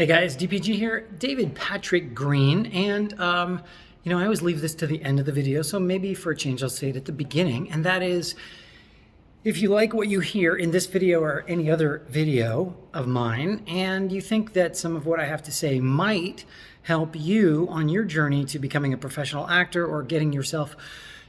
Hey guys, DPG here, David Patrick Green, and I always leave this to the end of the video, so maybe for a change I'll say it at the beginning, and that is, if you like what you hear in this video or any other video of mine, and you think that some of what I have to say might help you on your journey to becoming a professional actor or getting yourself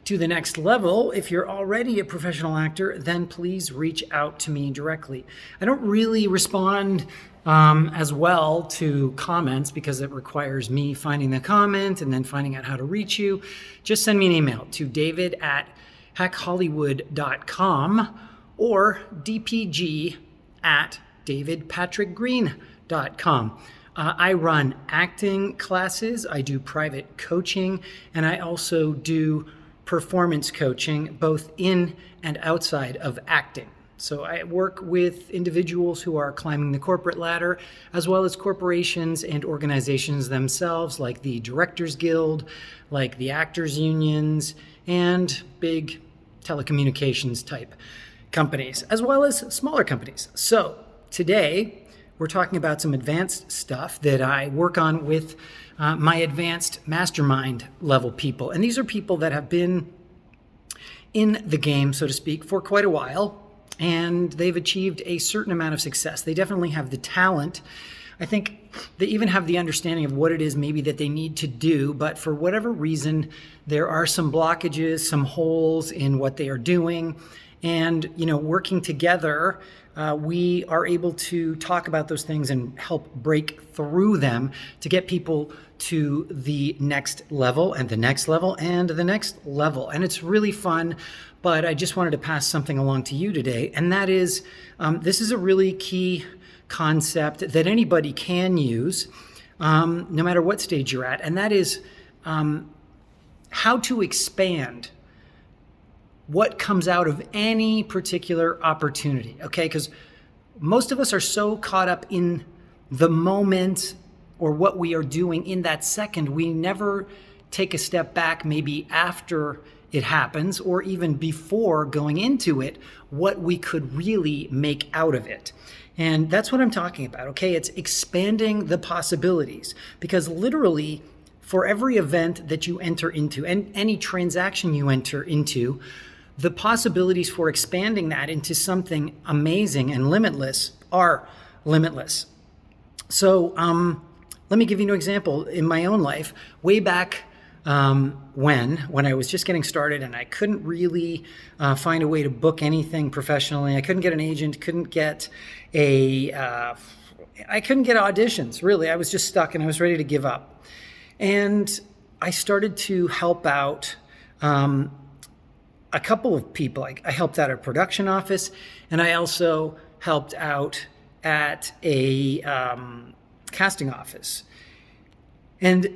to the next level, if you're already a professional actor, then please reach out to me directly. I don't really respond as well to comments because it requires me finding the comment and then finding out how to reach you. Just send me an email to david@hackhollywood.com or dpg@davidpatrickgreen.com. I run acting classes, I do private coaching, and I also do performance coaching both in and outside of acting. So I work with individuals who are climbing the corporate ladder, as well as corporations and organizations themselves, like the Directors Guild, like the Actors Unions, and big telecommunications type companies, as well as smaller companies. So today we're talking about some advanced stuff that I work on with my advanced mastermind level people. And these are people that have been in the game, so to speak, for quite a while, and they've achieved a certain amount of success. They definitely have the talent. I think they even have the understanding of what it is maybe that they need to do, but for whatever reason, there are some blockages, some holes in what they are doing. And, working together, we are able to talk about those things and help break through them to get people to the next level and the next level and the next level. And it's really fun, but I just wanted to pass something along to you today. And that is, this is a really key concept that anybody can use, no matter what stage you're at. And that is how to expand what comes out of any particular opportunity, okay? Because most of us are so caught up in the moment or what we are doing in that second, we never take a step back maybe after it happens or even before going into it, what we could really make out of it. And that's what I'm talking about, okay? It's expanding the possibilities, because literally for every event that you enter into and any transaction you enter into, the possibilities for expanding that into something amazing and limitless are limitless. So let me give you an example in my own life. Way back when I was just getting started and I couldn't really find a way to book anything professionally. I couldn't get an agent, couldn't get auditions, really. I was just stuck and I was ready to give up. And I started to help out a couple of people. I helped out at a production office, and I also helped out at a casting office. And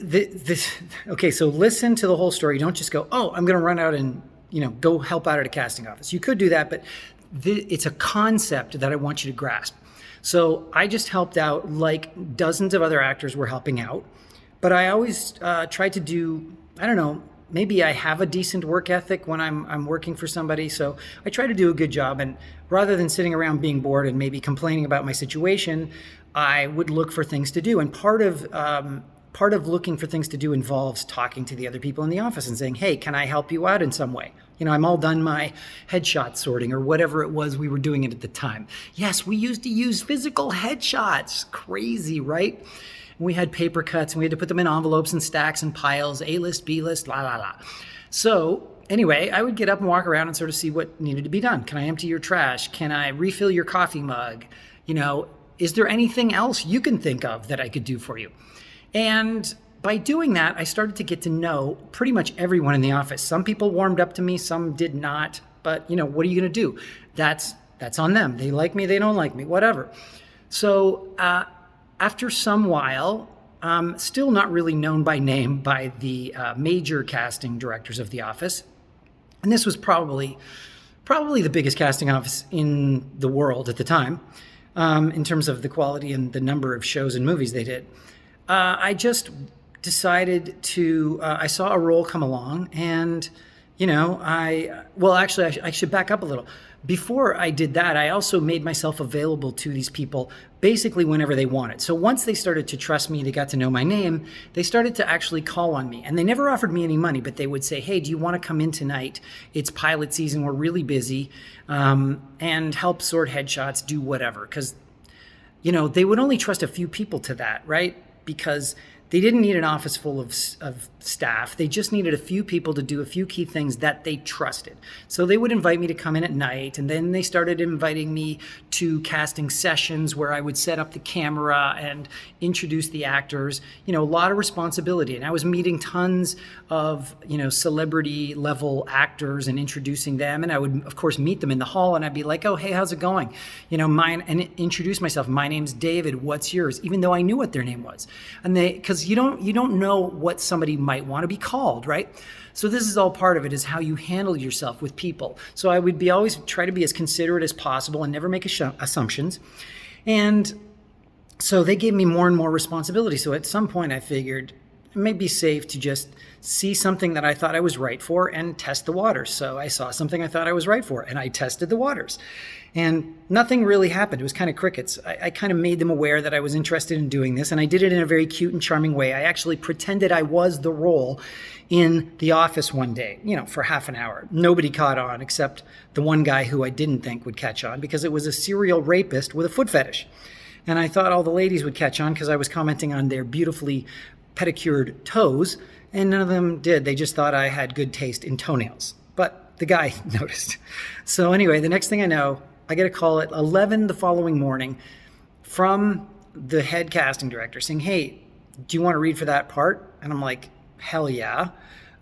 okay, so listen to the whole story. Don't just go, oh, I'm going to run out and go help out at a casting office. You could do that, but it's a concept that I want you to grasp. So I just helped out like dozens of other actors were helping out, but I always tried to do, maybe I have a decent work ethic when I'm working for somebody, so I try to do a good job. And rather than sitting around being bored and maybe complaining about my situation, I would look for things to do. And part of looking for things to do involves talking to the other people in the office and saying, hey, can I help you out in some way? I'm all done my headshot sorting or whatever it was we were doing it at the time. Yes, we used to use physical headshots. Crazy, right? We had paper cuts and we had to put them in envelopes and stacks and piles, A-list, B-list, la, la, la. So anyway, I would get up and walk around and sort of see what needed to be done. Can I empty your trash? Can I refill your coffee mug? Is there anything else you can think of that I could do for you? And by doing that, I started to get to know pretty much everyone in the office. Some people warmed up to me, some did not. But, what are you going to do? That's on them. They like me, they don't like me, whatever. So, after some while, still not really known by name by the major casting directors of the office, and this was probably the biggest casting office in the world at the time, in terms of the quality and the number of shows and movies they did. I just decided to, I saw a role come along and, I should back up a little. before I did that, I also made myself available to these people basically whenever they wanted. So once they started to trust me, they got to know my name, they started to actually call on me. And they never offered me any money, but they would say, hey, do you want to come in tonight? It's pilot season, we're really busy, and help sort headshots, do whatever. Because, they would only trust a few people to that, right? Because they didn't need an office full of staff. They just needed a few people to do a few key things that they trusted. So they would invite me to come in at night, and then they started inviting me to casting sessions where I would set up the camera and introduce the actors. A lot of responsibility. And I was meeting tons of, celebrity level actors and introducing them. And I would, of course, meet them in the hall, and I'd be like, oh, hey, how's it going? And introduce myself. My name's David. What's yours? Even though I knew what their name was. And because you don't know what somebody might want to be called, right? So this is all part of it, is how you handle yourself with people. So I would always try to be as considerate as possible and never make assumptions. And so they gave me more and more responsibility. So at some point I figured it may be safe to just see something that I thought I was right for and test the waters. So I saw something I thought I was right for, and I tested the waters. And nothing really happened. It was kind of crickets. I kind of made them aware that I was interested in doing this, and I did it in a very cute and charming way. I actually pretended I was the role in the office one day, for half an hour. Nobody caught on except the one guy who I didn't think would catch on, because it was a serial rapist with a foot fetish. And I thought all the ladies would catch on because I was commenting on their beautifully pedicured toes, and none of them did. They just thought I had good taste in toenails. But the guy noticed. So anyway, the next thing I know, I get a call at 11 the following morning from the head casting director saying, hey, do you want to read for that part? And I'm like, hell yeah.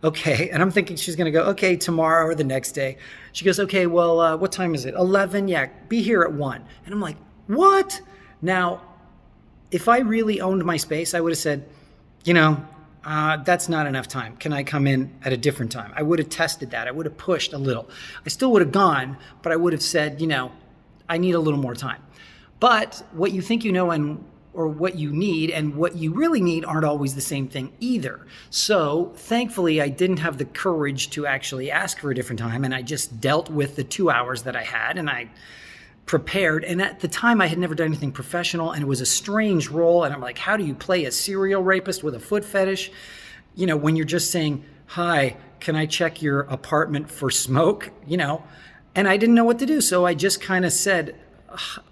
Okay. And I'm thinking she's going to go, okay, tomorrow or the next day. She goes, okay, well, what time is it? 11? Yeah, be here at 1. And I'm like, what? Now, if I really owned my space, I would have said, that's not enough time. Can I come in at a different time? I would have tested that. I would have pushed a little. I still would have gone, but I would have said, I need a little more time. But what you think or what you need and what you really need aren't always the same thing either. So thankfully, I didn't have the courage to actually ask for a different time, and I just dealt with the 2 hours that I had, and I prepared. And at the time, I had never done anything professional, and it was a strange role. And I'm like, how do you play a serial rapist with a foot fetish? When you're just saying, hi, can I check your apartment for smoke? And I didn't know what to do. So I just kind of said,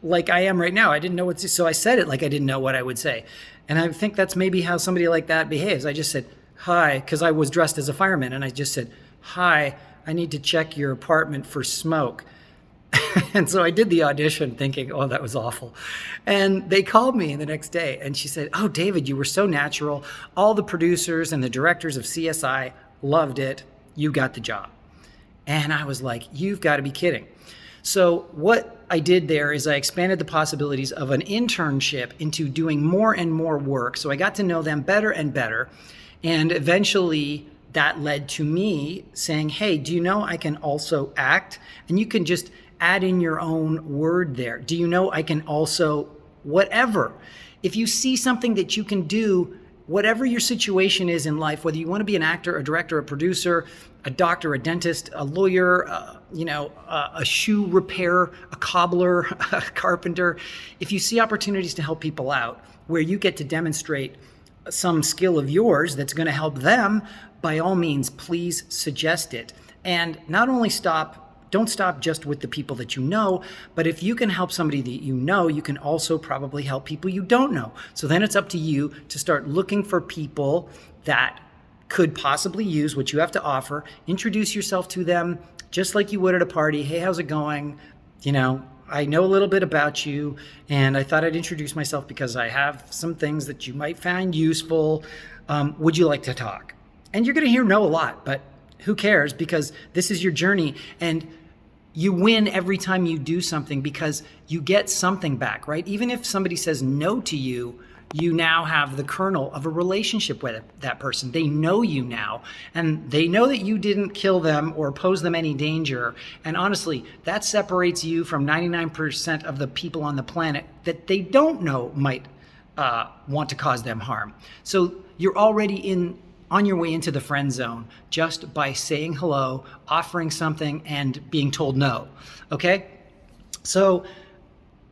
like I am right now, I didn't know what to do. So I said it like I didn't know what I would say. And I think that's maybe how somebody like that behaves. I just said, hi, because I was dressed as a fireman. And I just said, hi, I need to check your apartment for smoke. And so I did the audition thinking, oh, that was awful. And they called me the next day, and she said, oh, David, you were so natural. All the producers and the directors of CSI loved it. You got the job. And I was like, you've got to be kidding. So what I did there is I expanded the possibilities of an internship into doing more and more work. So I got to know them better and better. And eventually that led to me saying, hey, do you know I can also act? And you can just add in your own word there. Do you know I can also whatever? If you see something that you can do, whatever your situation is in life, whether you want to be an actor, a director, a producer, a doctor, a dentist, a lawyer, a shoe repairer, a cobbler, a carpenter, if you see opportunities to help people out where you get to demonstrate some skill of yours that's going to help them, by all means, please suggest it. And not only don't stop just with the people that you know, but if you can help somebody that you know, you can also probably help people you don't know. So then it's up to you to start looking for people that could possibly use what you have to offer. Introduce yourself to them just like you would at a party. Hey, how's it going? I know a little bit about you, and I thought I'd introduce myself because I have some things that you might find useful. Would you like to talk? And you're going to hear no a lot, but who cares? Because this is your journey, and you win every time you do something because you get something back, right? Even if somebody says no to you, you now have the kernel of a relationship with that person. They know you now, and they know that you didn't kill them or pose them any danger. And honestly, that separates you from 99% of the people on the planet that they don't know might want to cause them harm. So you're already on your way into the friend zone just by saying hello, offering something, and being told no. Okay? So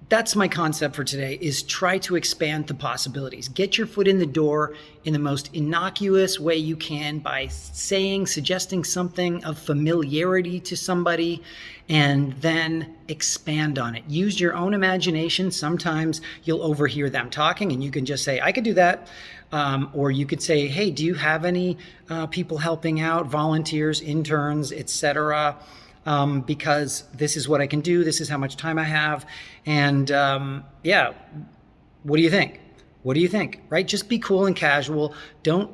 that's my concept for today, is try to expand the possibilities. Get your foot in the door in the most innocuous way you can by suggesting something of familiarity to somebody, and then expand on it. Use your own imagination. Sometimes you'll overhear them talking and you can just say, I could do that. Or you could say, hey, do you have any people helping out, volunteers, interns, etc.? Because this is what I can do. This is how much time I have. And yeah, what do you think? What do you think? Right? Just be cool and casual. Don't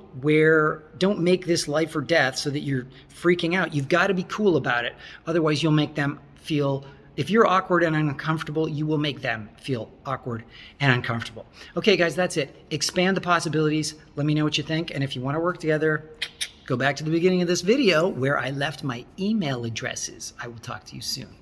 make this life or death so that you're freaking out. You've got to be cool about it. Otherwise, you'll make them feel, if you're awkward and uncomfortable, you will make them feel awkward and uncomfortable. Okay, guys, that's it. Expand the possibilities. Let me know what you think. And if you want to work together, go back to the beginning of this video where I left my email addresses. I will talk to you soon.